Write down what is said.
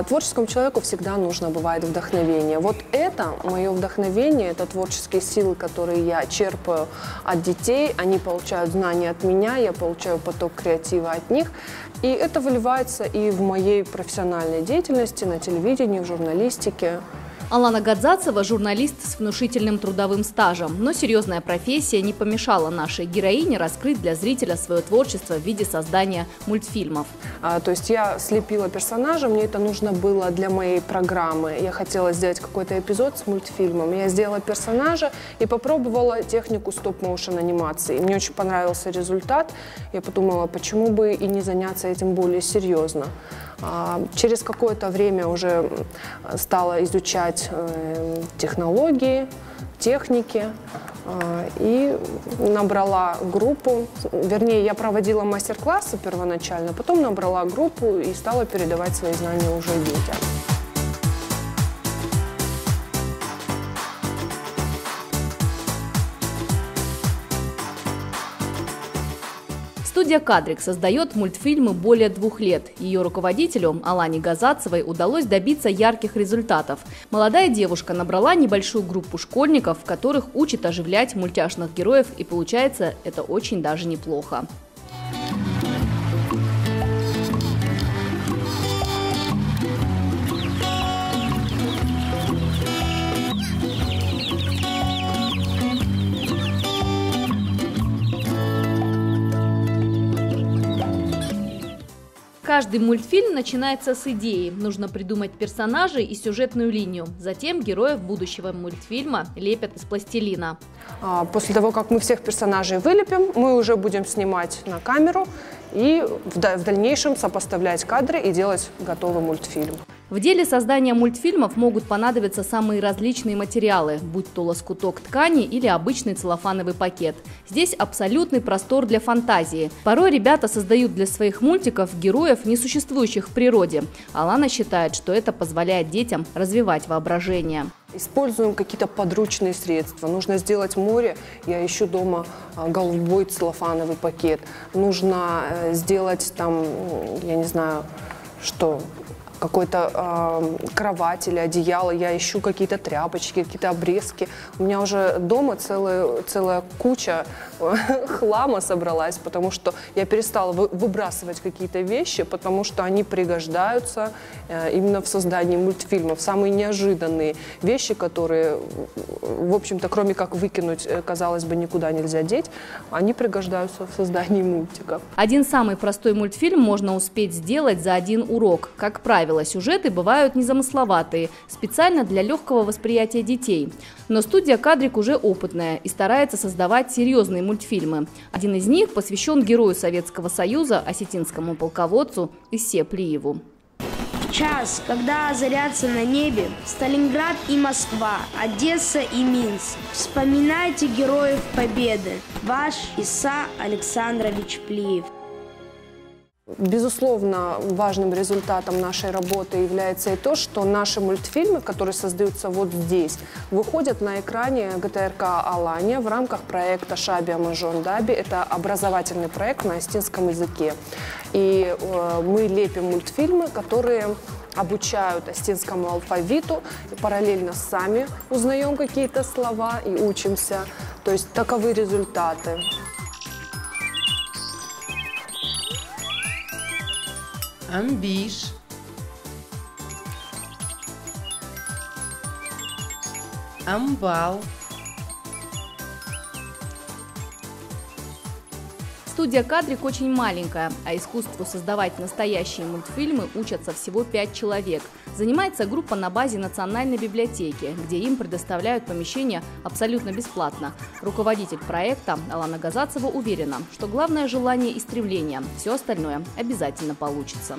Творческому человеку всегда нужно бывает вдохновение. Вот это мое вдохновение, это творческие силы, которые я черпаю от детей. Они получают знания от меня, я получаю поток креатива от них. И это выливается и в моей профессиональной деятельности, на телевидении, в журналистике. Алана Гадзацева – журналист с внушительным трудовым стажем, но серьезная профессия не помешала нашей героине раскрыть для зрителя свое творчество в виде создания мультфильмов. То есть я слепила персонажа, мне это нужно было для моей программы. Я хотела сделать какой-то эпизод с мультфильмом. Я сделала персонажа и попробовала технику стоп-моушен анимации. Мне очень понравился результат. Я подумала, почему бы и не заняться этим более серьезно. Через какое-то время уже стала изучать технологии, техники и набрала группу. Вернее, я проводила мастер-классы первоначально, потом набрала группу и стала передавать свои знания уже детям. Студия «Кадрик» создает мультфильмы более 2 лет. Ее руководителю Алане Гадзацевой удалось добиться ярких результатов. Молодая девушка набрала небольшую группу школьников, которых учит оживлять мультяшных героев, и получается это очень даже неплохо. Каждый мультфильм начинается с идеи. Нужно придумать персонажей и сюжетную линию. Затем героев будущего мультфильма лепят из пластилина. После того, как мы всех персонажей вылепим, мы уже будем снимать на камеру и в дальнейшем сопоставлять кадры и делать готовый мультфильм. В деле создания мультфильмов могут понадобиться самые различные материалы, будь то лоскуток ткани или обычный целлофановый пакет. Здесь абсолютный простор для фантазии. Порой ребята создают для своих мультиков героев, несуществующих в природе. Алана считает, что это позволяет детям развивать воображение. Используем какие-то подручные средства. Нужно сделать море, я ищу дома голубой целлофановый пакет. Нужно сделать там, я не знаю, что... какой-то кровать или одеяло, я ищу какие-то тряпочки, какие-то обрезки. У меня уже дома целая куча хлама собралась, потому что я перестала выбрасывать какие-то вещи, потому что они пригождаются именно в создании мультфильмов. Самые неожиданные вещи, которые, в общем-то, кроме как выкинуть, казалось бы, никуда нельзя деть, они пригождаются в создании мультиков. Один самый простой мультфильм можно успеть сделать за один урок. Как правило, сюжеты бывают незамысловатые, специально для легкого восприятия детей. Но студия «Кадрик» уже опытная и старается создавать серьезные мультфильмы. Один из них посвящен герою Советского Союза, осетинскому полководцу Иссе Плиеву. Час, когда озарятся на небе Сталинград и Москва, Одесса и Минск. Вспоминайте героев Победы. Ваш Исса Александрович Плиев. Безусловно, важным результатом нашей работы является и то, что наши мультфильмы, которые создаются вот здесь, выходят на экране ГТРК «Алания» в рамках проекта «Шаби Амажон Даби». Это образовательный проект на осетинском языке. И мы лепим мультфильмы, которые обучают осетинскому алфавиту, и параллельно сами узнаем какие-то слова и учимся. То есть таковы результаты. Амбиш, амбал. Студия «Кадрик» очень маленькая, а искусству создавать настоящие мультфильмы учатся всего 5 человек. Занимается группа на базе Национальной библиотеки, где им предоставляют помещение абсолютно бесплатно. Руководитель проекта Алана Гадзацева уверена, что главное – желание и стремление. Все остальное обязательно получится.